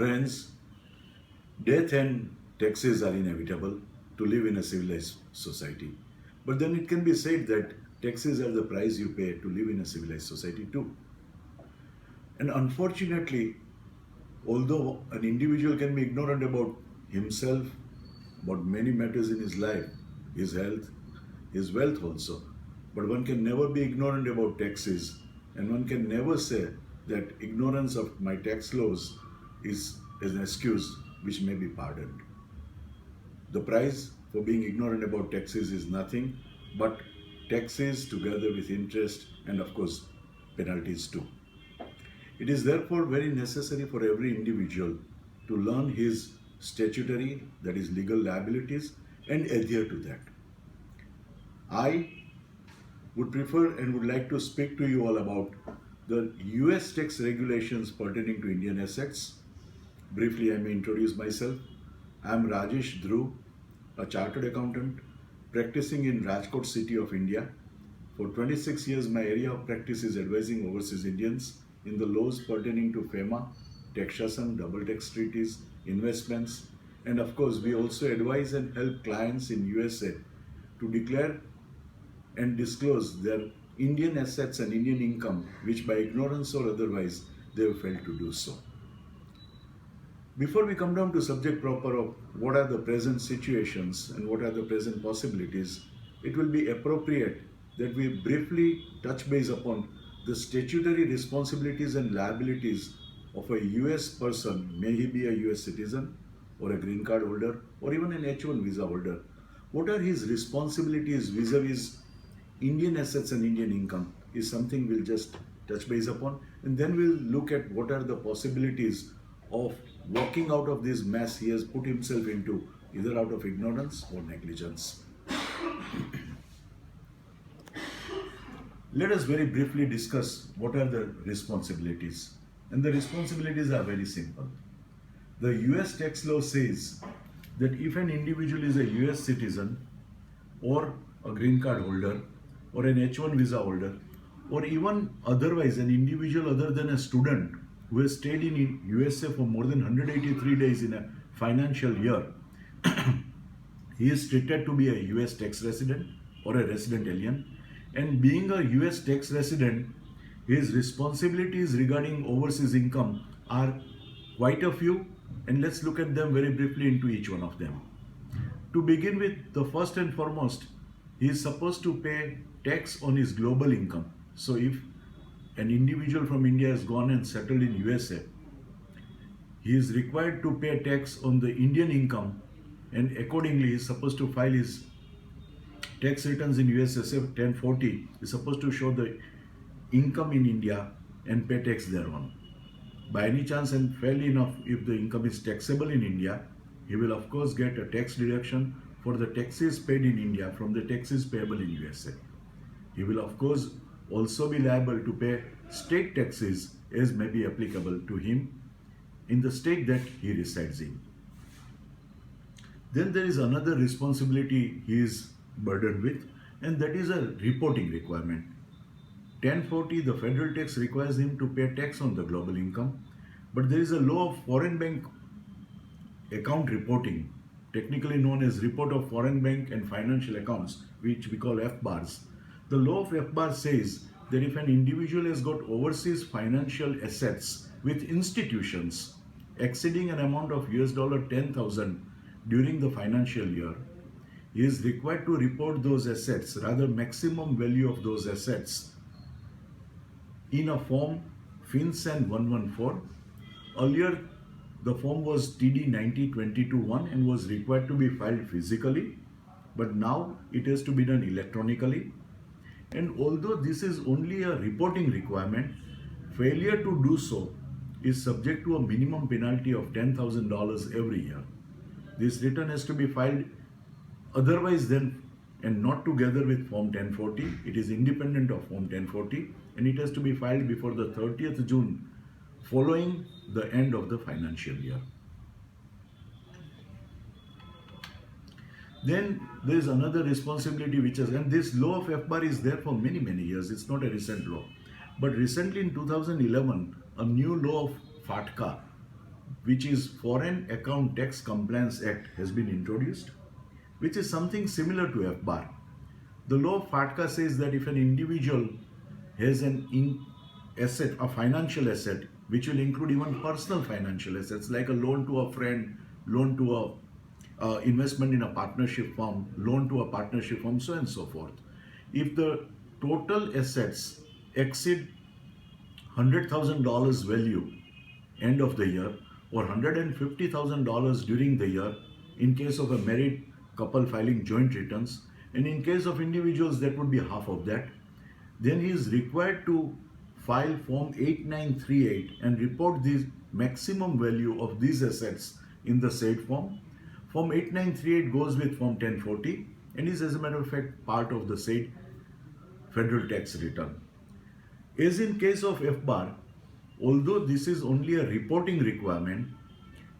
Friends, death and taxes are inevitable to live in a civilized society. But then it can be said that taxes are the price you pay to live in a civilized society too. And unfortunately, although an individual can be ignorant about himself, about many matters in his life, his health, his wealth also, but one can never be ignorant about taxes, and one can never say that ignorance of my tax laws is an excuse which may be pardoned. The price for being ignorant about taxes is nothing but taxes together with interest and, of course, penalties too. It is therefore very necessary for every individual to learn his statutory, that is, legal liabilities, and adhere to that. I would prefer and would like to speak to you all about the US tax regulations pertaining to Indian assets. Briefly, I may introduce myself. I am Rajesh Dhruv, a chartered accountant practicing in Rajkot city of India. For 26 years, my area of practice is advising overseas Indians in the laws pertaining to FEMA, taxation, double tax treaties, investments, and of course, we also advise and help clients in USA to declare and disclose their Indian assets and Indian income, which by ignorance or otherwise they have failed to do so. Before we come down to subject proper of what are the present situations and what are the present possibilities, it will be appropriate that we briefly touch base upon the statutory responsibilities and liabilities of a US person, may he be a US citizen or a green card holder or even an H1 visa holder. What are his responsibilities vis-a-vis Indian assets and Indian income is something we'll just touch base upon, and then we'll look at what are the possibilities of walking out of this mess he has put himself into, either out of ignorance or negligence. Let us very briefly discuss what are the responsibilities. And the responsibilities are very simple. The US tax law says that if an individual is a US citizen or a green card holder or an H1 visa holder or even otherwise an individual other than a student who has stayed in USA for more than 183 days in a financial year, he is treated to be a US tax resident or a resident alien. And being a US tax resident, his responsibilities regarding overseas income are quite a few, and let's look at them very briefly into each one of them. To begin with, the first and foremost, he is supposed to pay tax on his global income. So if an individual from India has gone and settled in USA, he is required to pay tax on the Indian income, and accordingly he is supposed to file his tax returns in USA. 1040 is supposed to show the income in India and pay tax thereon. By any chance and fairly enough, if the income is taxable in India, he will of course get a tax deduction for the taxes paid in India from the taxes payable in USA. He will of course also be liable to pay state taxes as may be applicable to him in the state that he resides in. Then there is another responsibility he is burdened with, and that is a reporting requirement. 1040, the federal tax requires him to pay tax on the global income, but there is a law of foreign bank account reporting, technically known as Report of Foreign Bank and Financial Accounts, which we call FBARs. The law of FBAR says that if an individual has got overseas financial assets with institutions exceeding an amount of $10,000 during the financial year, he is required to report those assets, rather maximum value of those assets, in a form FinCEN 114. Earlier, the form was TD 90-22-1 and was required to be filed physically, but now it has to be done electronically. And although this is only a reporting requirement, failure to do so is subject to a minimum penalty of $10,000 every year. This return has to be filed otherwise then and not together with Form 1040. It is independent of Form 1040 and it has to be filed before the 30th June following the end of the financial year. Then there is another responsibility which is, and this law of FBAR is there for many years. It's not a recent law. But recently in 2011, a new law of FATCA which is Foreign Account Tax Compliance Act, has been introduced, which is something similar to FBAR. The law of FATCA says that if an individual has asset, a financial asset, which will include even personal financial assets like a loan to a friend, loan to a investment in a partnership firm, loan to a partnership firm, so and so forth. If the total assets exceed $100,000 value end of the year or $150,000 during the year in case of a married couple filing joint returns, and in case of individuals that would be half of that, then he is required to file Form 8938 and report the maximum value of these assets in the said form. Form 8938 goes with Form 1040 and is, as a matter of fact, part of the said federal tax return. As in case of FBAR, although this is only a reporting requirement,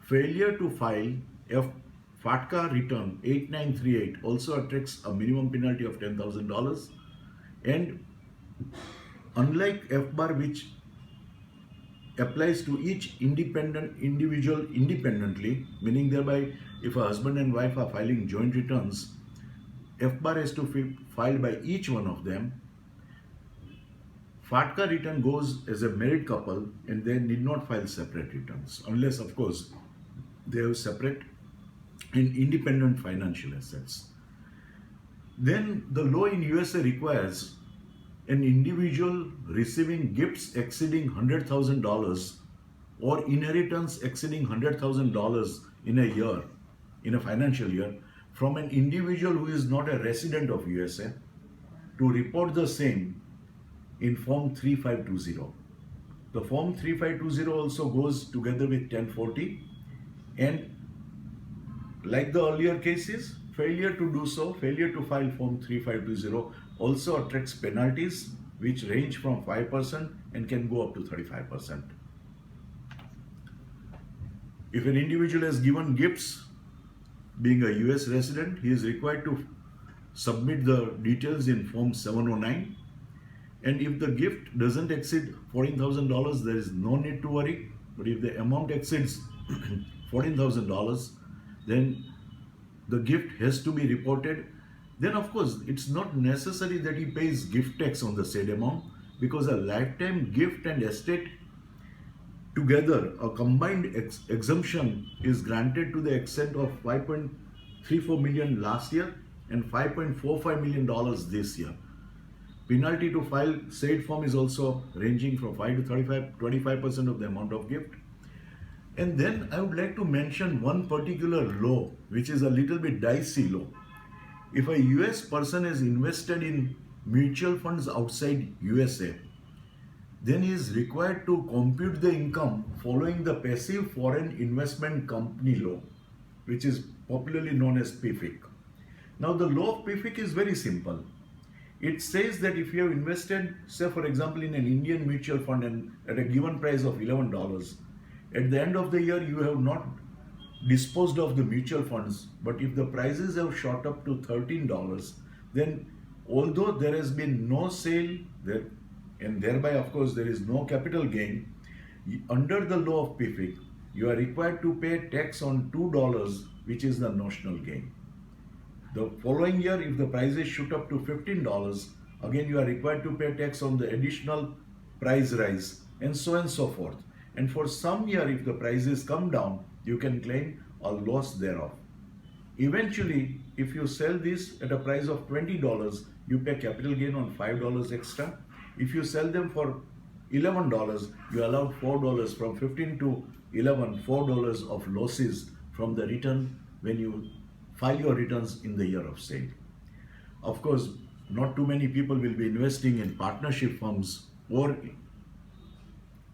failure to file FATCA return 8938 also attracts a minimum penalty of $10,000. And unlike FBAR, which applies to each individual independently, meaning thereby if a husband and wife are filing joint returns, FBAR has to be filed by each one of them. FATCA return goes as a married couple and they need not file separate returns unless, of course, they have separate and independent financial assets. Then the law in USA requires an individual receiving gifts exceeding $100,000 or inheritance exceeding $100,000 in a year, in a financial year, from an individual who is not a resident of USA to report the same in Form 3520. The Form 3520 also goes together with 1040, and like the earlier cases, failure to do so, failure to file Form 3520 also attracts penalties which range from 5% and can go up to 35%. If an individual has given gifts, being a US resident, he is required to submit the details in Form 709. And if the gift doesn't exceed $14,000, there is no need to worry. But if the amount exceeds $14,000, then the gift has to be reported. Then of course, it's not necessary that he pays gift tax on the said amount, because a lifetime gift and estate together, a combined exemption is granted to the extent of $5.34 million last year and $5.45 million this year. Penalty to file said form is also ranging from 5 to 25% of the amount of gift. And then I would like to mention one particular law, which is a little bit dicey law. If a US person is invested in mutual funds outside USA, then he is required to compute the income following the Passive Foreign Investment Company law, which is popularly known as PFIC. Now the law of PFIC is very simple. It says that if you have invested, say for example, in an Indian mutual fund and at a given price of $11, at the end of the year you have not disposed of the mutual funds, but if the prices have shot up to $13, then although there has been no sale there, and thereby of course there is no capital gain, under the law of PFIC, you are required to pay tax on $2, which is the notional gain. The following year, if the prices shoot up to $15, again you are required to pay tax on the additional price rise, and so forth. And for some year, if the prices come down, you can claim a loss thereof. Eventually, if you sell this at a price of $20, you pay capital gain on $5 extra. If you sell them for $11, you allow $4 from 15 to 11, $4 of losses from the return when you file your returns in the year of sale. Of course, not too many people will be investing in partnership firms or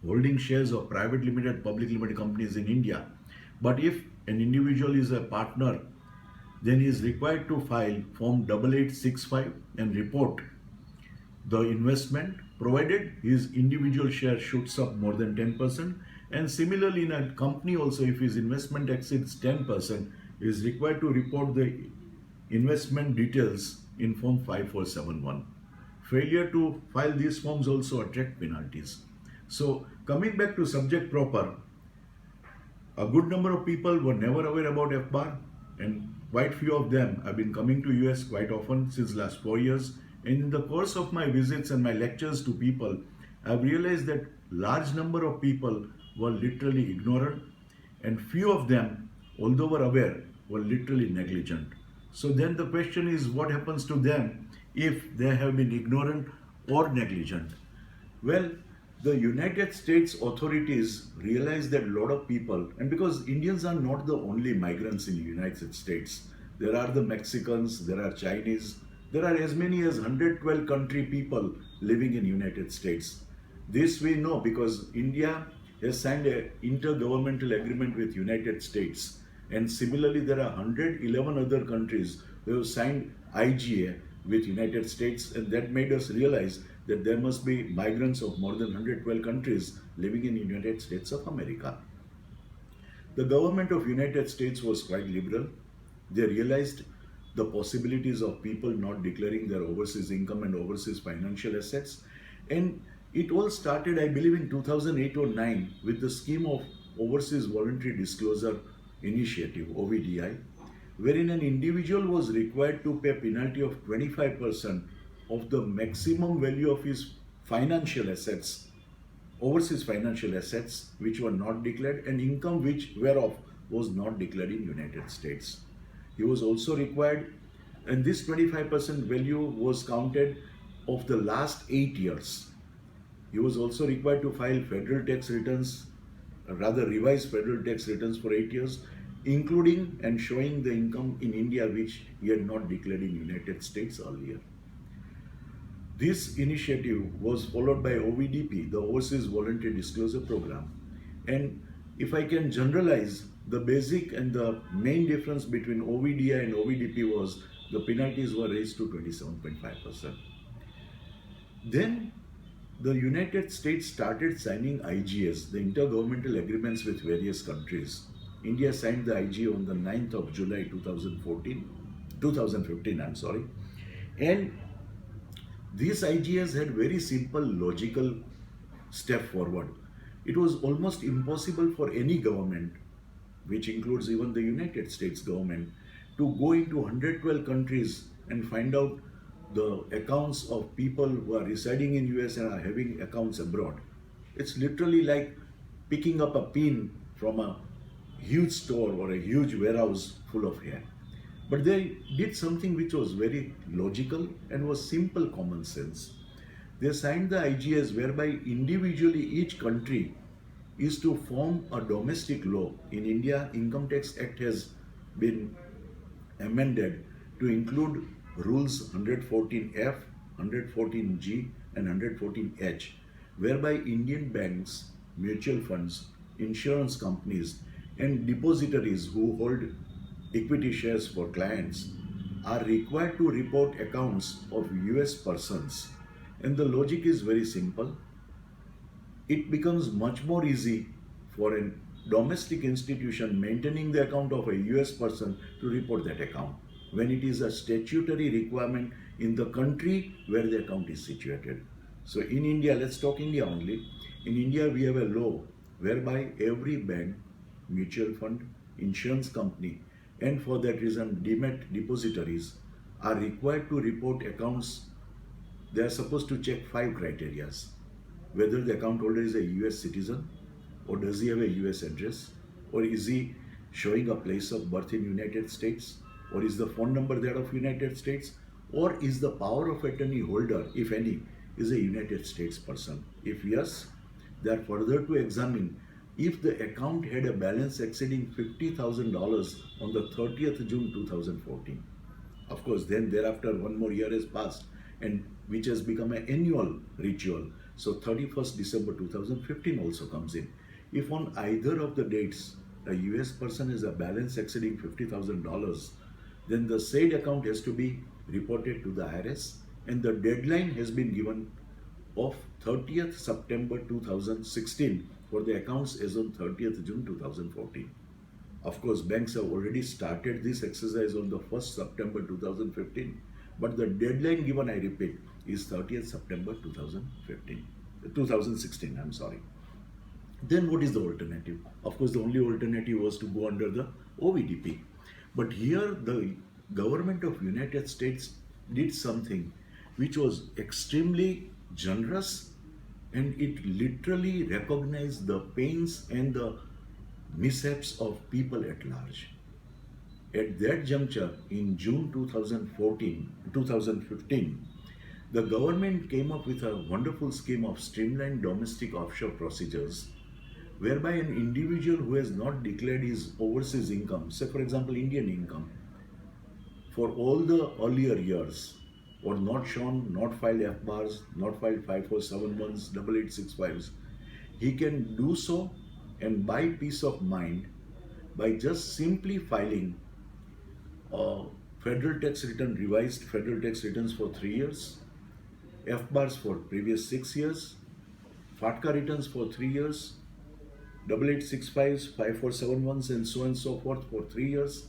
holding shares of private limited, public limited companies in India. But if an individual is a partner, then he is required to file Form 8865 and report the investment, provided his individual share shoots up more than 10%. And similarly, in a company also, if his investment exceeds 10%, he is required to report the investment details in Form 5471. Failure to file these forms also attract penalties. So coming back to subject proper, A good number of people were never aware about FBAR, and quite few of them have been coming to US quite often since last 4 years. And in the course of my visits and my lectures to people, I've realized that large number of people were literally ignorant, and few of them, although were aware, were literally negligent. So then the question is, what happens to them if they have been ignorant or negligent? Well, the United States authorities realized that a lot of people, and because Indians are not the only migrants in the United States, there are the Mexicans, there are Chinese, there are as many as 112 country people living in United States. This we know because India has signed an intergovernmental agreement with United States, and similarly there are 111 other countries who have signed IGA with United States, and that made us realize that there must be migrants of more than 112 countries living in United States of America. The government of United States was quite liberal. They realized the possibilities of people not declaring their overseas income and overseas financial assets. And it all started, I believe, in 2008 or 9 with the scheme of Overseas Voluntary Disclosure Initiative, OVDI, wherein an individual was required to pay a penalty of 25% of the maximum value of his financial assets, overseas financial assets which were not declared, and income which whereof was not declared in United States. He was also required, and this 25% value was counted of the last 8 years. He was also required to file federal tax returns, rather revised federal tax returns for 8 years, including and showing the income in India which he had not declared in United States earlier. This initiative was followed by OVDP, the Overseas Voluntary Disclosure Program. And if I can generalize, the basic and the main difference between OVDI and OVDP was the penalties were raised to 27.5%. Then the United States started signing IGAs, the intergovernmental agreements with various countries. India signed the IGA on the 9th of July 2015, I'm sorry. And these IGAs had very simple logical step forward. It was almost impossible for any government, which includes even the United States government, to go into 112 countries and find out the accounts of people who are residing in US and are having accounts abroad. It's literally like picking up a pin from a huge store or a huge warehouse full of hair. But they did something which was very logical and was simple common sense. They signed the IGS whereby individually each country is to form a domestic law. In India, Income Tax Act has been amended to include rules 114F, 114G and 114H, whereby Indian banks, mutual funds, insurance companies and depositories who hold equity shares for clients are required to report accounts of US persons. And the logic is very simple. It becomes much more easy for a domestic institution maintaining the account of a US person to report that account when it is a statutory requirement in the country where the account is situated. So in India, let's talk India only. In India, we have a law whereby every bank, mutual fund, insurance company, and for that reason, demat depositories are required to report accounts. They are supposed to check 5 criteria: whether the account holder is a US citizen, or does he have a US address, or is he showing a place of birth in United States, or is the phone number there of United States, or is the power of attorney holder, if any, is a United States person. If yes, they are further to examine if the account had a balance exceeding $50,000 on the 30th June 2014. Of course, then thereafter one more year has passed, and which has become an annual ritual. So 31st December 2015 also comes in. If on either of the dates a US person has a balance exceeding $50,000, then the said account has to be reported to the IRS, and the deadline has been given of 30th September 2016 for the accounts as on 30th June 2014. Of course, banks have already started this exercise on the 1st September 2015, but the deadline given, I repeat, is 30th September 2016, I'm sorry. Then what is the alternative? Of course, the only alternative was to go under the OVDP. But here the government of United States did something which was extremely generous, and it literally recognized the pains and the mishaps of people at large. At that juncture, in June 2015, the government came up with a wonderful scheme of streamlined domestic offshore procedures, whereby an individual who has not declared his overseas income, say for example Indian income, for all the earlier years, or not shown, not filed F bars, not filed 5471s, 8865s, he can do so and buy peace of mind by just simply filing a federal tax return, revised federal tax returns for 3 years, F bars for previous 6 years, FATCA returns for 3 years, 8865s, 5471s, and so on and so forth for 3 years,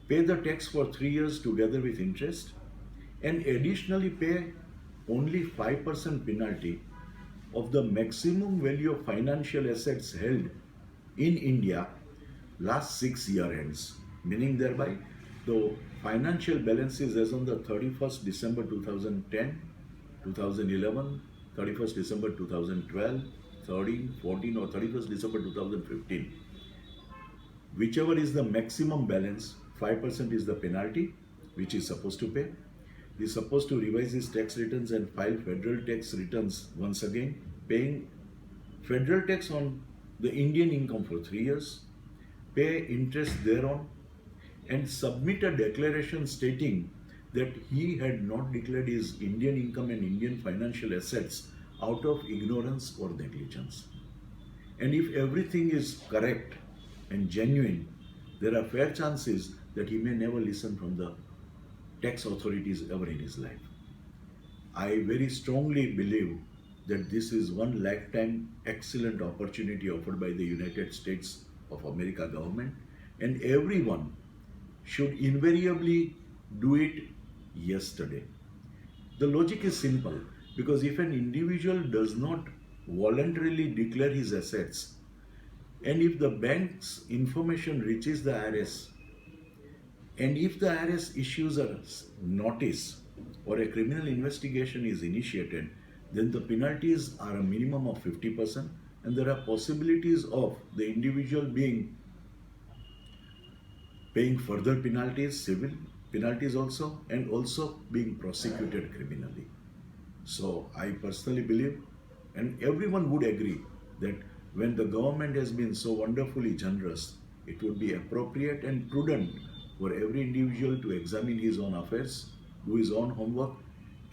pay the tax for 3 years together with interest, and additionally pay only 5% penalty of the maximum value of financial assets held in India last 6 year ends, meaning thereby the financial balances as on the 31st December 2010, 2011, 31st December 2012, 13, 14, or 31st December 2015. Whichever is the maximum balance, 5% is the penalty which is supposed to pay. He is supposed to revise his tax returns and file federal tax returns once again, paying federal tax on the Indian income for 3 years, pay interest thereon, and submit a declaration stating that he had not declared his Indian income and Indian financial assets out of ignorance or negligence. And if everything is correct and genuine, there are fair chances that he may never listen from the tax authorities ever in his life. I very strongly believe that this is one lifetime excellent opportunity offered by the United States of America government, and everyone should invariably do it yesterday. The logic is simple, because if an individual does not voluntarily declare his assets, and if the bank's information reaches the IRS, and if the IRS issues a notice or a criminal investigation is initiated, then the penalties are a minimum of 50%, and there are possibilities of the individual paying further penalties, civil penalties also, and also being prosecuted criminally. So I personally believe, and everyone would agree, that when the government has been so wonderfully generous, it would be appropriate and prudent for every individual to examine his own affairs, do his own homework,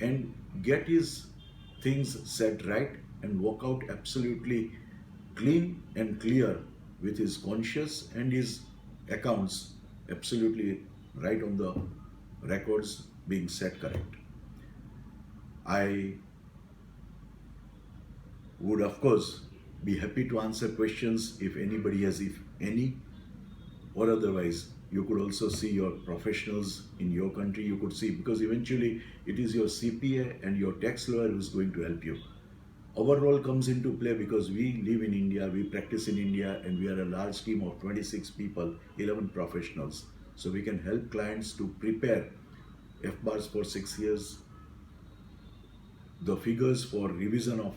and get his things set right and walk out absolutely clean and clear with his conscience and his accounts absolutely right on the records being set correct. I would, of course, be happy to answer questions if anybody has, if any, or otherwise you could also see your professionals in your country. You could see, because eventually it is your CPA and your tax lawyer who is going to help you. Our role comes into play because we live in India, we practice in India, and we are a large team of 26 people, 11 professionals. So we can help clients to prepare F bars for 6 years, the figures for revision of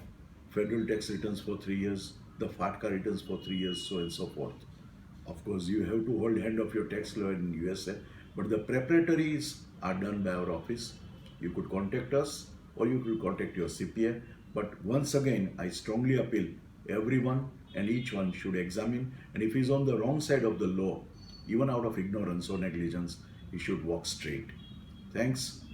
federal tax returns for 3 years, the FATCA returns for 3 years, so on and so forth. Of course, you have to hold hand of your tax lawyer in USA, but the preparatories are done by our office. You could contact us or you could contact your CPA. But once again, I strongly appeal, everyone and each one should examine, and if he's on the wrong side of the law, even out of ignorance or negligence, he should walk straight. Thanks.